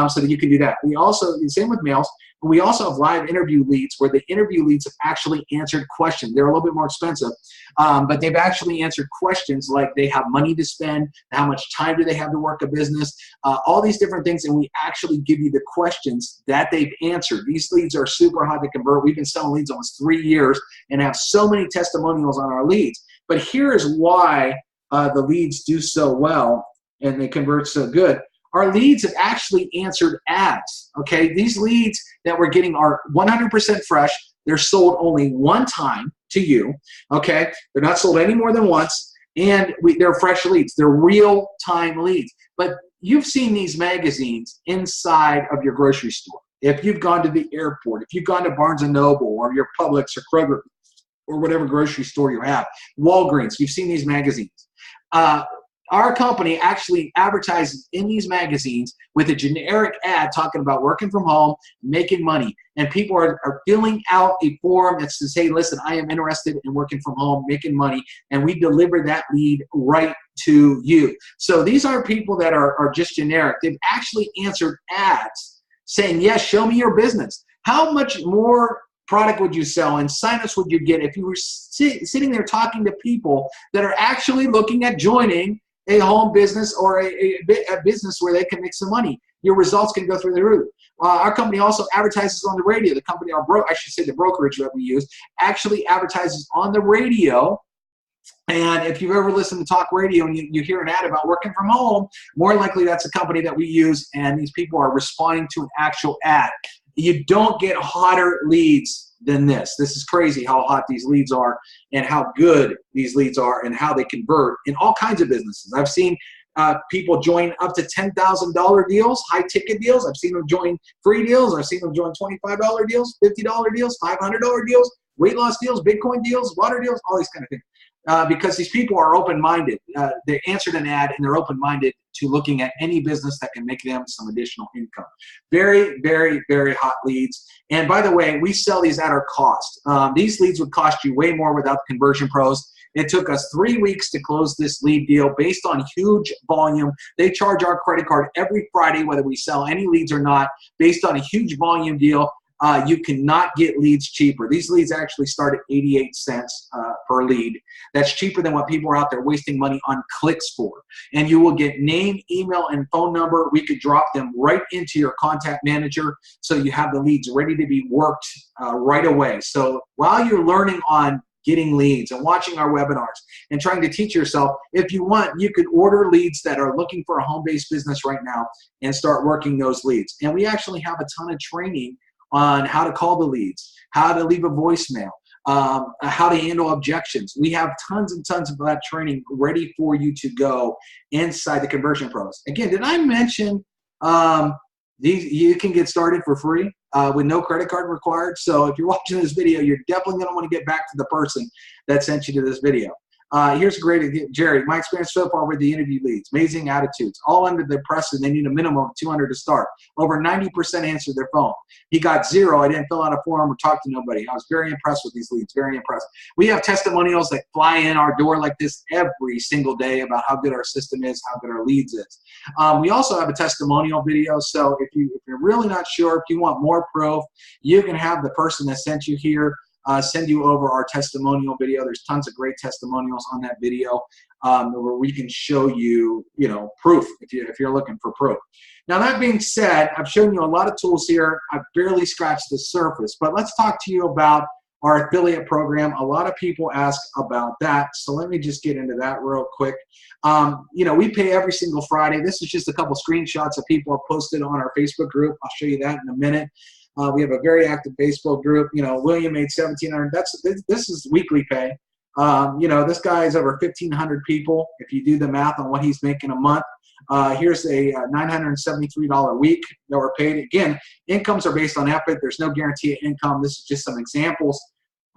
S1: So that you can do that. We also, same with males, but we also have live interview leads where the interview leads have actually answered questions. They're a little bit more expensive, but they've actually answered questions like they have money to spend, how much time do they have to work a business, all these different things, and we actually give you the questions that they've answered. These leads are super hot to convert. We've been selling leads almost 3 years and have so many testimonials on our leads. But here is why the leads do so well and they convert so good. Our leads have actually answered ads, okay? These leads that we're getting are 100% fresh. They're sold only one time to you, okay? They're not sold any more than once, and they're fresh leads. They're real-time leads. But you've seen these magazines inside of your grocery store. If you've gone to the airport, if you've gone to Barnes & Noble or your Publix or Kroger or whatever grocery store you have, Walgreens, you've seen these magazines. Our company actually advertises in these magazines with a generic ad talking about working from home, making money. And people are filling out a form that says, hey, listen, I am interested in working from home, making money. And we deliver that lead right to you. So these aren't people that are just generic. They've actually answered ads saying, yes, show me your business. How much more product would you sell and signups would you get if you were sitting there talking to people that are actually looking at joining a home business or a business where they can make some money? Your results can go through the roof. Our company also advertises on the radio. The company, the brokerage that we use, actually advertises on the radio. And if you've ever listened to talk radio and you hear an ad about working from home, more likely that's a company that we use, and these people are responding to an actual ad. You don't get hotter leads than this. This is crazy how hot these leads are and how good these leads are and how they convert in all kinds of businesses. I've seen people join up to $10,000 deals, high-ticket deals. I've seen them join free deals. I've seen them join $25 deals, $50 deals, $500 deals, weight loss deals, Bitcoin deals, water deals, all these kind of things. Because these people are open-minded. They answered an ad and they're open-minded to looking at any business that can make them some additional income. Very, very, very hot leads. And by the way, we sell these at our cost. These leads would cost you way more without the conversion pros. It took us 3 weeks to close this lead deal based on huge volume. They charge our credit card every Friday, whether we sell any leads or not, based on a huge volume deal. You cannot get leads cheaper. These leads actually start at 88 cents per lead. That's cheaper than what people are out there wasting money on clicks for. And you will get name, email, and phone number. We could drop them right into your contact manager so you have the leads ready to be worked right away. So while you're learning on getting leads and watching our webinars and trying to teach yourself, if you want, you could order leads that are looking for a home-based business right now and start working those leads. And we actually have a ton of training on how to call the leads, how to leave a voicemail, how to handle objections. We have tons and tons of that training ready for you to go inside the Conversion Pros. Again, did I mention you can get started for free with no credit card required? So if you're watching this video, you're definitely going to want to get back to the person that sent you to this video. Here's a great, Jerry, my experience so far with the interview leads, amazing attitudes, all under the press, and they need a minimum of 200 to start. Over 90% answered their phone. He got 0. I didn't fill out a form or talk to nobody. I was very impressed with these leads, very impressed. We have testimonials that fly in our door like this every single day about how good our system is, how good our leads is. We also have a testimonial video, so if you're really not sure, if you want more proof, you can have the person that sent you here send you over our testimonial video. There's tons of great testimonials on that video where we can show you, proof if you're looking for proof. Now, that being said, I've shown you a lot of tools here. I've barely scratched the surface, but let's talk to you about our affiliate program. A lot of people ask about that, so let me just get into that real quick. You know, we pay every single Friday. This is just a couple screenshots of people have posted on our Facebook group. I'll show you that in a minute. We have a very active Facebook group. You know, William made $1,700. This is weekly pay. You know, this guy is over 1,500 people. If you do the math on what he's making a month, here's a $973 a week that we're paid. Again, incomes are based on effort. There's no guarantee of income. This is just some examples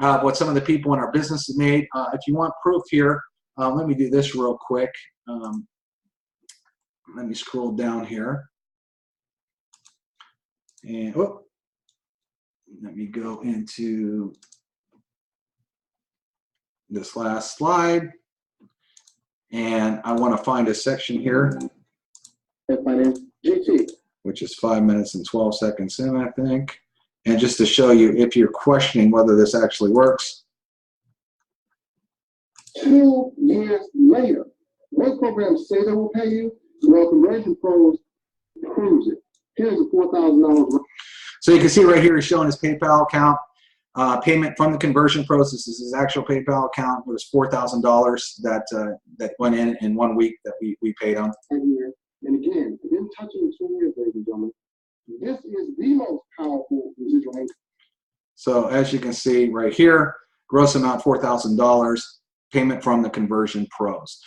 S1: of what some of the people in our business have made. If you want proof here, let me do this real quick. Let me scroll down here. And let me go into this last slide. And I want to find a section here, which is 5 minutes and 12 seconds in, I think. And just to show you, if you're questioning whether this actually works.
S2: 2 years later, most programs say they will pay you, well, Conversion Pros proves it. Here's a $4,000.
S1: So you can see right here, he's showing his PayPal account. Payment from the Conversion Pros. This is his actual PayPal account. It was $4,000 that went in 1 week that we paid him.
S2: And again, within touching 2 years, ladies and gentlemen, this is the most powerful residual income.
S1: So as you can see right here, gross amount $4,000. Payment from the Conversion Pros.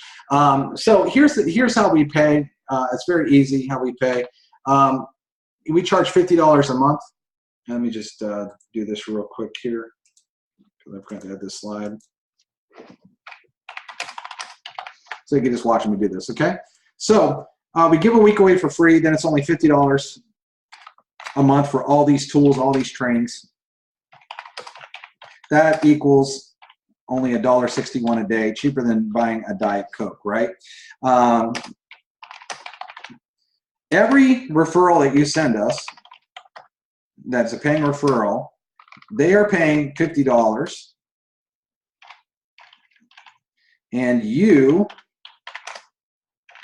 S1: So here's how we pay. It's very easy how we pay. We charge $50 a month. Let me just do this real quick here, because I've got to add this slide. So you can just watch me do this, okay? So we give a week away for free, then it's only $50 a month for all these tools, all these trainings. That equals only $1.61 a day, cheaper than buying a Diet Coke, right? Every referral that you send us, that's a paying referral, they are paying $50, and you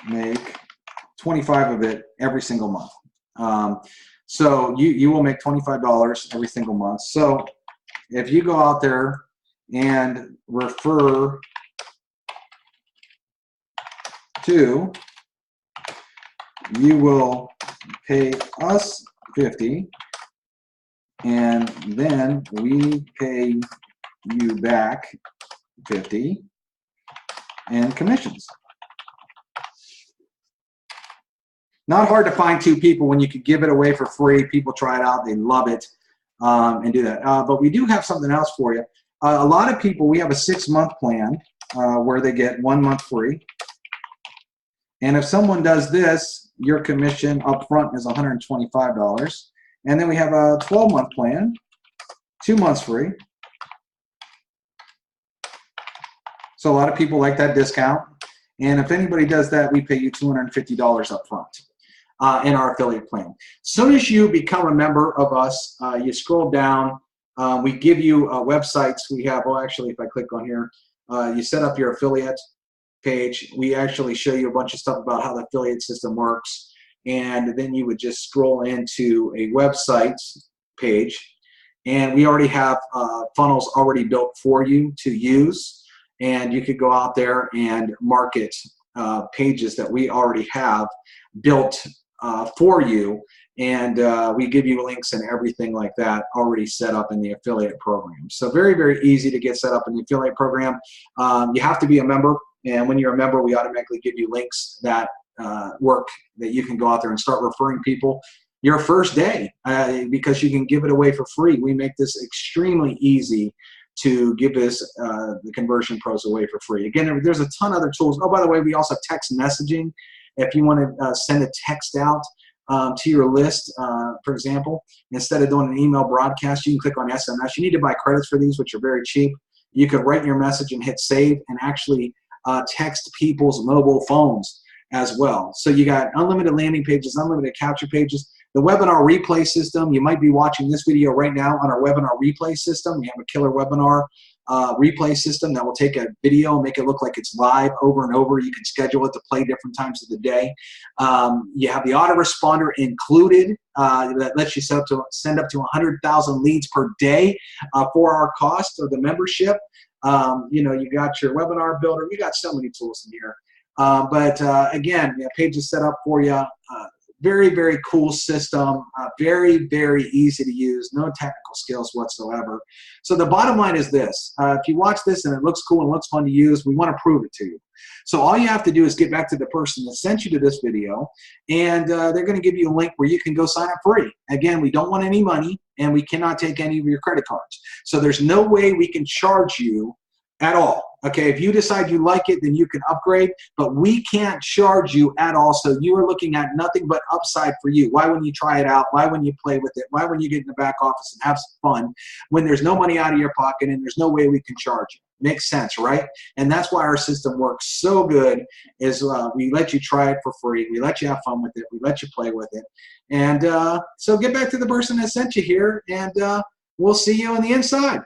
S1: make 25 of it every single month. So you will make $25 every single month. So if you go out there and refer to, you will pay us $50, and then we pay you back $50 and commissions. Not hard to find two people when you could give it away for free. People try it out, they love it, and do that. But we do have something else for you. A lot of people, we have a 6-month plan where they get 1 month free. And if someone does this, your commission up front is $125. And then we have a 12-month plan, 2 months free. So a lot of people like that discount. And if anybody does that, we pay you $250 up front in our affiliate plan. As soon as you become a member of us, you scroll down. We give you websites. We have, well, actually, if I click on here, you set up your affiliate page. We actually show you a bunch of stuff about how the affiliate system works. And then you would just scroll into a website page. And we already have funnels already built for you to use. And you could go out there and market pages that we already have built for you. And we give you links and everything like that already set up in the affiliate program. So very, very easy to get set up in the affiliate program. You have to be a member. And when you're a member, we automatically give you links that work that you can go out there and start referring people your first day because you can give it away for free. We make this extremely easy to give this the Conversion Pros away for free. Again, there's a ton of other tools. Oh, by the way, we also have text messaging. If you want to send a text out to your list, for example, instead of doing an email broadcast, you can click on SMS. You need to buy credits for these, which are very cheap. You could write your message and hit save and actually text people's mobile phones as well. So you got unlimited landing pages, unlimited capture pages. The webinar replay system, you might be watching this video right now on our webinar replay system. We have a killer webinar replay system that will take a video and make it look like it's live over and over. You can schedule it to play different times of the day. You have the autoresponder included that lets you send up to 100,000 leads per day for our cost of the membership. You know, you got your webinar builder. You got so many tools in here. But again, the page is set up for you. Very, very cool system. Very, very easy to use. No technical skills whatsoever. So the bottom line is this. If you watch this and it looks cool and looks fun to use, we want to prove it to you. So all you have to do is get back to the person that sent you to this video, and they're going to give you a link where you can go sign up free. Again, we don't want any money, and we cannot take any of your credit cards. So there's no way we can charge you at all. Okay, if you decide you like it, then you can upgrade, but we can't charge you at all. So you are looking at nothing but upside for you. Why wouldn't you try it out? Why wouldn't you play with it? Why wouldn't you get in the back office and have some fun when there's no money out of your pocket and there's no way we can charge you? Makes sense, right? And that's why our system works so good is we let you try it for free. We let you have fun with it. We let you play with it. And so get back to the person that sent you here, and we'll see you on the inside.